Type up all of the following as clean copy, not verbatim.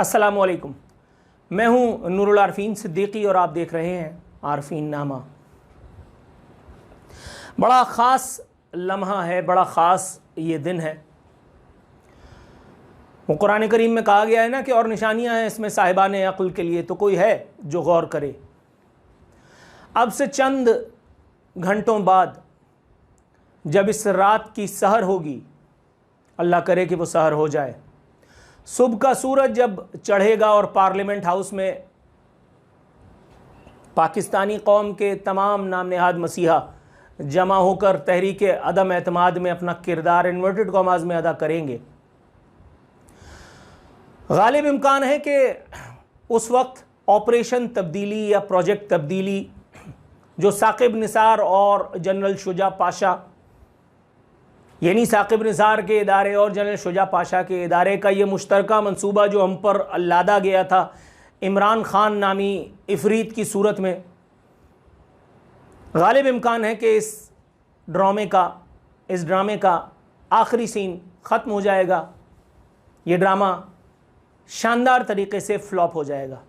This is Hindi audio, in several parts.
अस्सलामुअलैकुम, मैं हूं नूरुल आरफीन सिद्दीकी और आप देख रहे हैं आरफीन नामा। बड़ा ख़ास लम्हा है, बड़ा ख़ास ये दिन है। वो कुरान करीम में कहा गया है ना कि और निशानियां हैं इसमें साहिबान अक़ल के लिए, तो कोई है जो गौर करे। अब से चंद घंटों बाद जब इस रात की सहर होगी, अल्लाह करे कि वो सहर हो जाए, सुबह का सूरज जब चढ़ेगा और पार्लियामेंट हाउस में पाकिस्तानी कौम के तमाम नाम नहाद मसीहा जमा होकर तहरीक अदम एतमाद में अपना किरदार इन्वर्टेड कॉमास में अदा करेंगे, गालिब इम्कान है कि उस वक्त ऑपरेशन तब्दीली या प्रोजेक्ट तब्दीली जो साकिब निसार और जनरल शुजा पाशा, यानी साकिब निसार के इदारे और जनरल शुजा पाशा के इदारे का ये मुश्तरका मंसूबा जो हम पर लादा गया था इमरान खान नामी इफरीत की सूरत में, गालिब इम्कान है कि इस ड्रामे का आखिरी सीन ख़त्म हो जाएगा। ये ड्रामा शानदार तरीके से फ्लॉप हो जाएगा।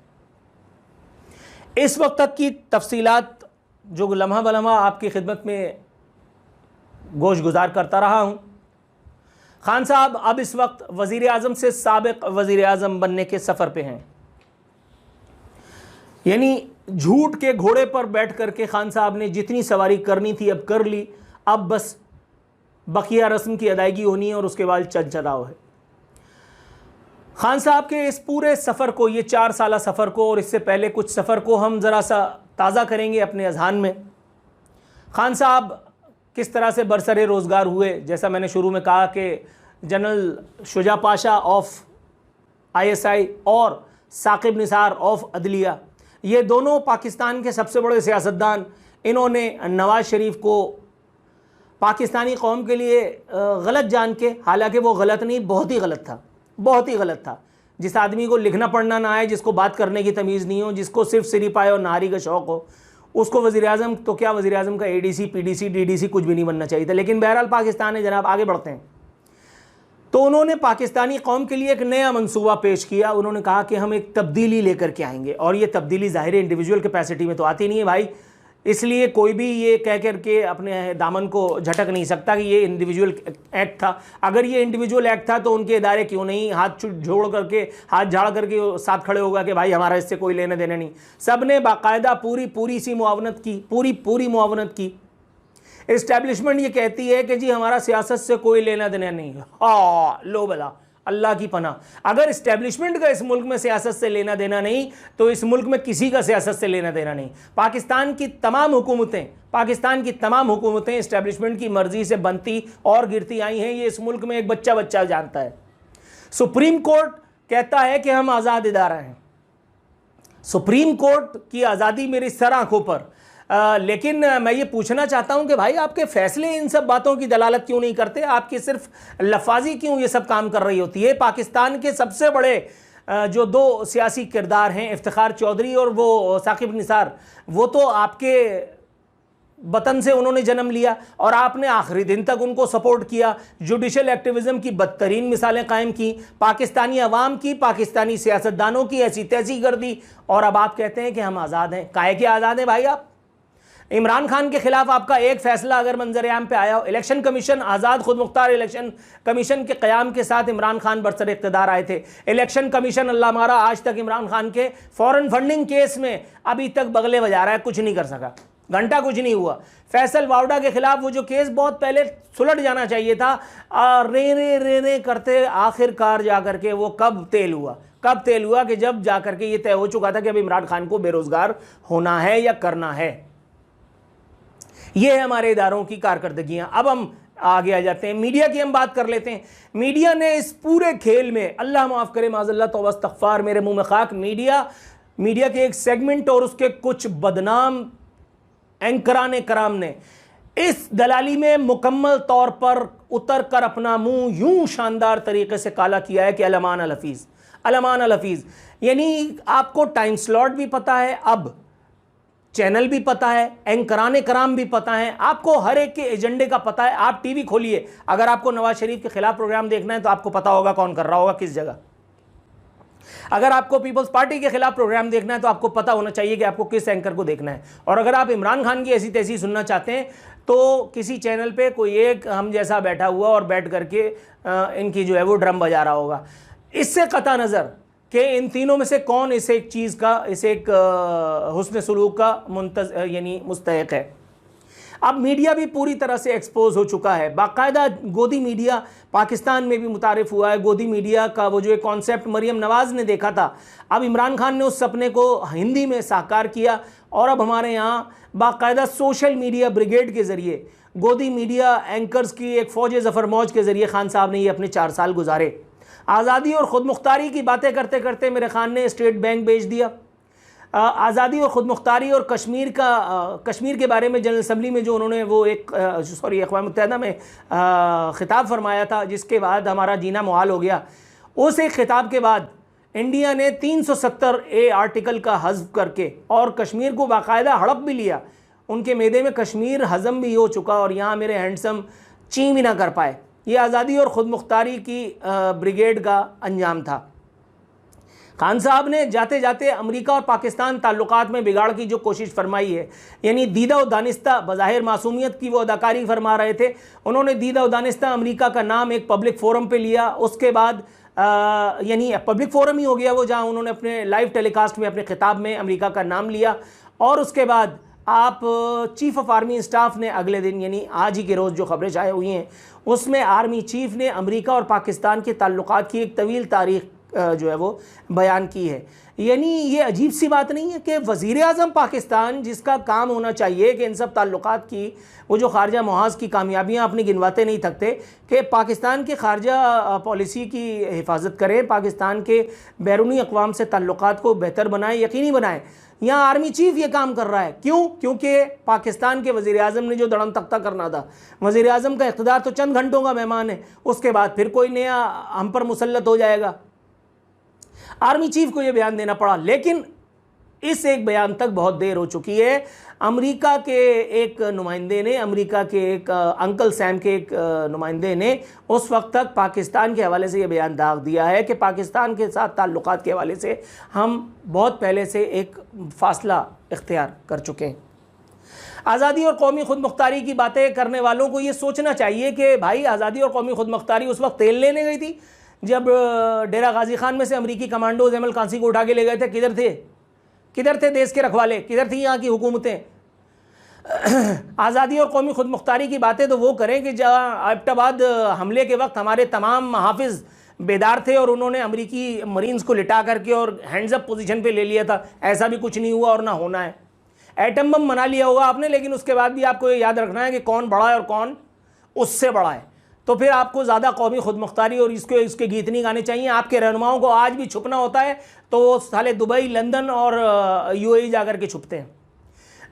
इस वक्त तक की तफसीलात जो लम्हा बलम्हा आपकी खिदमत में गोश गुजार करता रहा हूँ। खान साहब अब इस वक्त वज़ीर आज़म से साबिक़ वज़ीर आज़म बनने के सफ़र पे हैं, यानी झूठ के घोड़े पर बैठ करके खान साहब ने जितनी सवारी करनी थी अब कर ली। अब बस बकिया रस्म की अदायगी होनी है और उसके बाद चल चलाओ है। खान साहब के इस पूरे सफ़र को, ये 4 साला सफ़र को और इससे पहले कुछ सफ़र को हम ज़रा सा ताज़ा करेंगे अपने अज़हान में। खान साहब किस तरह से बरसरे रोज़गार हुए, जैसा मैंने शुरू में कहा कि general Shuja Pasha of ISI और साकिब निसार ऑफ अदलिया, ये दोनों पाकिस्तान के सबसे बड़े सियासतदान, इन्होंने नवाज़ शरीफ को पाकिस्तानी कौम के लिए गलत जान के, हालांकि वो गलत नहीं, बहुत ही गलत था। जिस आदमी को लिखना पढ़ना ना आए, जिसको बात करने की तमीज़ नहीं हो, जिसको सिर्फ सिरी पाए और नारी का शौक़ हो, उसको वज़ीर आज़म तो क्या, वज़ीर आज़म का ADC PDC DDC कुछ भी नहीं बनना चाहिए था। लेकिन बहरहाल पाकिस्तान है जनाब, आगे बढ़ते हैं। तो उन्होंने पाकिस्तानी कौम के लिए एक नया मंसूबा पेश किया। उन्होंने कहा कि हम एक तब्दीली लेकर के आएंगे, और ये तब्दीली ज़ाहिर इंडिविजुअल कैपेसिटी में तो आती नहीं है भाई, इसलिए कोई भी ये कह कर के अपने दामन को झटक नहीं सकता कि ये इंडिविजुअल एक्ट था। अगर ये इंडिविजुअल एक्ट था तो उनके इदारे क्यों नहीं हाथ जोड़ करके, हाथ झाड़ करके साथ खड़े होगा कि भाई हमारा इससे कोई लेना देना नहीं। सब ने बाकायदा पूरी सी मुआवनत की, पूरी मुआवनत की। इस्टेब्लिशमेंट ये कहती है कि जी हमारा सियासत से कोई लेना देना नहीं है। हाँ लो भला, अल्लाह की पनाह, अगर इस्टेब्लिशमेंट का इस मुल्क में सियासत से लेना देना नहीं तो इस मुल्क में किसी का सियासत से लेना देना नहीं। पाकिस्तान की तमाम हुकूमतें इस्टेब्लिशमेंट की मर्जी से बनती और गिरती आई हैं, ये इस मुल्क में एक बच्चा जानता है। सुप्रीम कोर्ट कहता है कि हम आज़ाद इदारा हैं, सुप्रीम कोर्ट की आज़ादी मेरी सर आंखों पर। लेकिन मैं ये पूछना चाहता हूं कि भाई आपके फैसले इन सब बातों की दलालत क्यों नहीं करते, आपकी सिर्फ लफाजी क्यों ये सब काम कर रही होती है। पाकिस्तान के सबसे बड़े जो 2 सियासी किरदार हैं, इफ्तिखार चौधरी और वो साकिब निसार, वो तो आपके वतन से उन्होंने जन्म लिया और आपने आखिरी दिन तक उनको सपोर्ट किया, जुडिशल एक्टिविज़म की बदतरीन मिसालें कायम की, पाकिस्तानी अवाम की, पाकिस्तानी सियासतदानों की ऐसी तैसी कर दी, और अब आप कहते हैं कि हम आज़ाद हैं। काहे के आज़ाद हैं भाई आप? इमरान खान के खिलाफ आपका एक फैसला अगर मंजर-ए-आम पे आया हो, इलेक्शन कमीशन, आज़ाद खुद मुख्तार इलेक्शन कमीशन के क़याम के साथ इमरान खान बरसर इक़्तिदार आए थे। इलेक्शन कमीशन अल्लाह मारा आज तक इमरान खान के फॉरेन फंडिंग केस में अभी तक बगले बजा रहा है, कुछ नहीं कर सका, घंटा कुछ नहीं हुआ। फैसल वावडा के खिलाफ वो जो केस बहुत पहले सुलट जाना चाहिए था, रे करते आखिरकार जा करके वो कब तेल हुआ कि जब जा करके ये तय हो चुका था कि अब इमरान खान को बेरोज़गार होना है या करना है। ये है हमारे इदारों की कारकर्दगियाँ। अब हम आगे आ जाते हैं, मीडिया की हम बात कर लेते हैं। मीडिया ने इस पूरे खेल में, अल्लाह माफ़ करे माज़अल्लाह तौबा इस्तग़फ़ार, मेरे मुंह में खाक, मीडिया के एक सेगमेंट और उसके कुछ बदनाम एंकरान कराम ने इस दलाली में मुकम्मल तौर पर उतर कर अपना मुंह यूं शानदार तरीके से काला किया है कि अलमान अल हफीज़, यानी आपको टाइम स्लॉट भी पता है, अब चैनल भी पता है, एंकरान कराम भी पता है, आपको हर एक के एजेंडे का पता है। आप टीवी खोलिए, अगर आपको नवाज शरीफ के खिलाफ प्रोग्राम देखना है तो आपको पता होगा कौन कर रहा होगा किस जगह। अगर आपको पीपल्स पार्टी के खिलाफ प्रोग्राम देखना है तो आपको पता होना चाहिए कि आपको किस एंकर को देखना है। और अगर आप इमरान खान की ऐसी तैसी सुनना चाहते हैं तो किसी चैनल पे कोई एक हम जैसा बैठा हुआ और बैठ करके इनकी जो है वो ड्रम बजा रहा होगा। इससे कता नज़र कि इन तीनों में से कौन इस एक चीज़ का, इस एक हुस्न सलूक का यानी मुस्तहिक है। अब मीडिया भी पूरी तरह से एक्सपोज हो चुका है। बाकायदा गोदी मीडिया पाकिस्तान में भी मुतारिफ हुआ है। गोदी मीडिया का वो जो एक कॉन्सेप्ट मरियम नवाज़ ने देखा था, अब इमरान खान ने उस सपने को हिंदी में साकार किया और अब हमारे यहाँ बाकायदा सोशल मीडिया ब्रिगेड के ज़रिए गोदी मीडिया एंकर्स की एक फ़ौज ज़फ़र मौज के ज़रिए खान साहब ने ये अपने 4 साल गुजारे। आज़ादी और ख़ुद मुख्तारी की बातें करते करते मेरे खान ने स्टेट बैंक बेच दिया। आज़ादी और ख़ुद मुख्तारी और कश्मीर के बारे में जनरल असम्बली में जो उन्होंने वो अक़वाम मुत्तहिदा में ख़िताब फरमाया था, जिसके बाद हमारा जीना मुहाल हो गया। उस एक ख़िताब के बाद इंडिया ने 370A आर्टिकल का हज़्फ़ करके और कश्मीर को बाकायदा हड़प भी लिया। उनके मैदे में कश्मीर हज़म भी हो चुका और यहाँ मेरे हैंडसम ची भी ना कर पाए। ये आज़ादी और ख़ुद मुख्तारी की ब्रिगेड का अंजाम था। खान साहब ने जाते जाते अमेरिका और पाकिस्तान ताल्लुकात में बिगाड़ की जो कोशिश फरमाई है, यानी दीदा व दानिस्ता बज़ाहिर मासूमियत की वो अदाकारी फरमा रहे थे। उन्होंने दीदा व दानिस्ता अमेरिका का नाम एक पब्लिक फ़ोरम पे लिया। उसके बाद यानी पब्लिक फ़ोरम ही हो गया वो, जहाँ उन्होंने अपने लाइव टेलीकास्ट में अपने ख़िताब में अमेरिका का नाम लिया। और उसके बाद आप चीफ़ ऑफ आर्मी स्टाफ ने अगले दिन यानी आज ही के रोज़ जो खबरें शाये हुई हैं उसमें आर्मी चीफ़ ने अमेरिका और पाकिस्तान के ताल्लुकात की एक तवील तारीख़ जो है वो बयान की है। यानी ये अजीब सी बात नहीं है कि वज़ीर आज़म पाकिस्तान, जिसका काम होना चाहिए कि इन सब ताल्लुकात की वो जो खारजा मुहाज़ की कामयाबियाँ अपनी गिनवाते नहीं थकते, कि पाकिस्तान के खारजा पॉलिसी की हिफाजत करें, पाकिस्तान के बैरूनी अक़वाम से ताल्लुकात को बेहतर बनाएं, यकीनी बनाएं। यहाँ आर्मी चीफ़ ये काम कर रहा है। क्यों? क्योंकि पाकिस्तान के वज़ीर आज़म ने जो दड़म तख्ता करना था, वज़ीर आज़म का इक़्तिदार तो चंद घंटों का मेहमान है, उसके बाद फिर कोई नया हम पर मुसल्लत हो जाएगा। आर्मी चीफ को यह बयान देना पड़ा, लेकिन इस एक बयान तक बहुत देर हो चुकी है। अमेरिका के एक नुमाइंदे ने, अमेरिका के एक अंकल सैम के एक नुमाइंदे ने उस वक्त तक पाकिस्तान के हवाले से यह बयान दाग दिया है कि पाकिस्तान के साथ ताल्लुकात के हवाले से हम बहुत पहले से एक फ़ासला इख्तियार कर चुके हैं। आज़ादी और कौमी खुद मुख्तारी की बातें करने वालों को ये सोचना चाहिए कि भाई आज़ादी और कौमी खुद मुख्तारी उस वक्त तेल लेने गई थी जब डेरा गाजी खान में से अमरीकी कमांडोज एमएल कांसी को उठा के ले गए थे। किधर थे? किधर थे देश के रखवाले? किधर थी यहाँ की हुकूमतें? आज़ादी और कौमी खुद मुख्तारी की बातें तो वो करें कि जहाँ एबटाबाद हमले के वक्त हमारे तमाम हाफिज़ बेदार थे और उन्होंने अमरीकी मरीन्स को लिटा करके और हैंड्स अप पोजीशन पे ले लिया था। ऐसा भी कुछ नहीं हुआ और ना होना है। एटम बम बना लिया होगा आपने, लेकिन उसके बाद भी आपको ये याद रखना है कि कौन बड़ा है और कौन उससे बड़ा है। तो फिर आपको ज़्यादा कौमी खुद मुख्तारी और इसके गीत नहीं गाने चाहिए। आपके रहनुमाओं को आज भी छुपना होता है तो वो साले दुबई, लंदन और यूएई जाकर के छुपते हैं।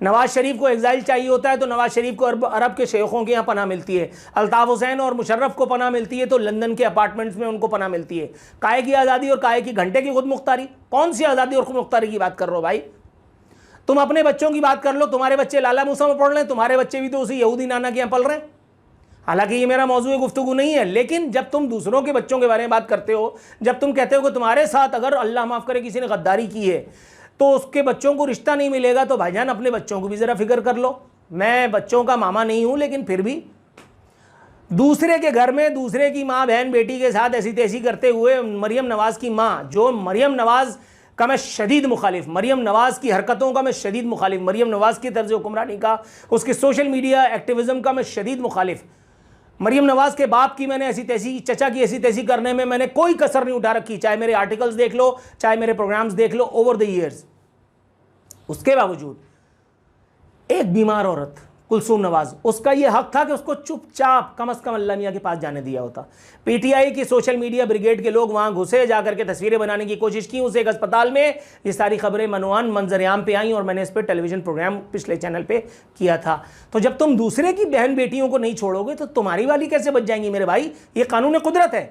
नवाज़ शरीफ को एग्जाइल चाहिए होता है तो नवाज़ शरीफ को अरब के शेखों के यहाँ पनाह मिलती है। अल्ताफ़ हुसैन और मुशर्रफ को पनाह मिलती है तो लंदन के अपार्टमेंट्स में उनको पनाह मिलती है। काहे की आज़ादी और काहे की घंटे की खुद मुख्तारी? कौन सी आज़ादी और खुद मुख्तारी की बात कर रहे हो भाई? तुम अपने बच्चों की बात कर लो। तुम्हारे बच्चे लाला मूसा में पढ़ रहे हैं, तुम्हारे बच्चे भी तो उसी यहूदी नाना के यहाँ पल रहे हैं। हालांकि ये मेरा मौजूद गुफ्तगू नहीं है, लेकिन जब तुम दूसरों के बच्चों के बारे में बात करते हो, जब तुम कहते हो कि तुम्हारे साथ अगर अल्लाह माफ़ करे किसी ने गद्दारी की है तो उसके बच्चों को रिश्ता नहीं मिलेगा, तो भाईजान अपने बच्चों को भी ज़रा फिक्र कर लो। मैं बच्चों का मामा नहीं हूँ, लेकिन फिर भी दूसरे के घर में दूसरे की माँ बहन बेटी के साथ ऐसी तैसी करते हुए मरियम नवाज़ की माँ, जो मरियम नवाज़ का मैं शदीद मुखालिफ, मरियम नवाज़ की हरकतों का मैं शदीद मुखालिफ, मरियम नवाज़ की तर्ज हुक्मरानी का, उसके सोशल मीडिया एक्टिविज़म का मैं शदीद मुखालिफ। मरियम नवाज़ के बाप की मैंने ऐसी तैसी, चचा की ऐसी तैसी करने में मैंने कोई कसर नहीं उठा रखी, चाहे मेरे आर्टिकल्स देख लो, चाहे मेरे प्रोग्राम्स देख लो ओवर द ईयर्स। उसके बावजूद एक बीमार औरत कुलसूम नवाज़, उसका ये हक था कि उसको चुपचाप कम अज़ कम अल्लाह मियाँ के पास जाने दिया होता। पीटीआई की सोशल मीडिया ब्रिगेड के लोग वहाँ घुसे, जाकर के तस्वीरें बनाने की कोशिश की उस एक अस्पताल में। ये सारी खबरें मनवान मंजर-ए-आम पे आई और मैंने इस पर टेलीविज़न प्रोग्राम पिछले चैनल पे किया था। तो जब तुम दूसरे की बहन बेटियों को नहीं छोड़ोगे तो तुम्हारी वाली कैसे बच जाएंगी मेरे भाई? ये कानून कुदरत है।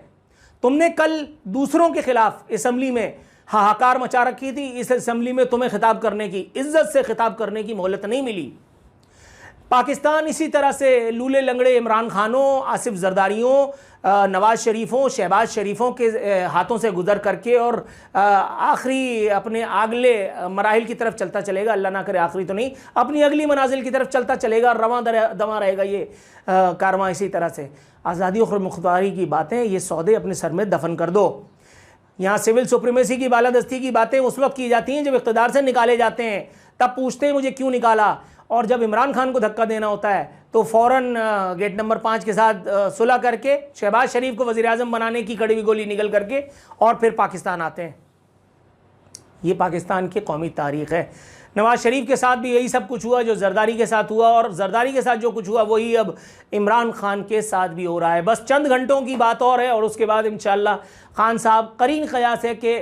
तुमने कल दूसरों के खिलाफ असम्बली में हाहाकार मचा रखी थी। इस असम्बली में तुम्हें खिताब करने की, इज्जत से खिताब करने की मोहलत नहीं मिली। पाकिस्तान इसी तरह से लूले लंगड़े इमरान खानों, आसिफ जरदारियों, नवाज शरीफों, शहबाज शरीफों के हाथों से गुजर करके और आखिरी अपने अगले मराहिल की तरफ चलता चलेगा, अल्लाह ना करे आखिरी तो नहीं, अपनी अगली मनाजिल की तरफ चलता चलेगा, रवां दवा रहेगा ये कारवां। इसी तरह से आज़ादी और मुख्तारी की बातें, ये सौदे अपने सर में दफन कर दो। यहाँ सिविल सुप्रीमेसी की बालादस्ती की बातें उस वक्त की जाती हैं जब इक़्तिदार से निकाले जाते हैं, तब पूछते हैं मुझे क्यों निकाला, और जब इमरान खान को धक्का देना होता है तो फ़ौरन गेट नंबर 5 के साथ सुलह करके शहबाज शरीफ को वज़ीर आज़म बनाने की कड़वी गोली निकल करके और फिर पाकिस्तान आते हैं। ये पाकिस्तान की कौमी तारीख़ है। नवाज शरीफ के साथ भी यही सब कुछ हुआ जो जरदारी के साथ हुआ, और जरदारी के साथ जो कुछ हुआ वही अब इमरान खान के साथ भी हो रहा है। बस चंद घंटों की बात और है और उसके बाद इंशाअल्लाह खान साहब करीन क़यास है कि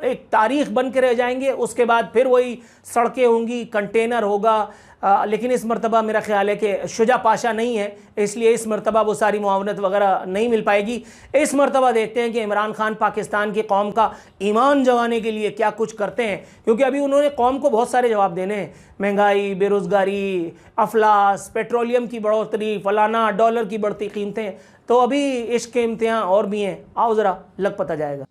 एक तारीख़ बन के रह जाएंगे। उसके बाद फिर वही सड़कें होंगी, कंटेनर होगा, लेकिन इस मरतबा मेरा ख्याल है कि शुजा पाशा नहीं है, इसलिए इस मरतबा वो सारी मुआवनत वगैरह नहीं मिल पाएगी। इस मरतबा देखते हैं कि इमरान खान पाकिस्तान की कौम का ईमान जगाने के लिए क्या कुछ करते हैं, क्योंकि अभी उन्होंने कौम को बहुत सारे जवाब देने हैं। महंगाई, बेरोज़गारी, अफलास, पेट्रोलियम की बढ़ोतरी, फलाना, डॉलर की बढ़ती कीमतें, तो अभी इश्क के इम्तिहान और भी हैं। आओ ज़रा लग पता जाएगा।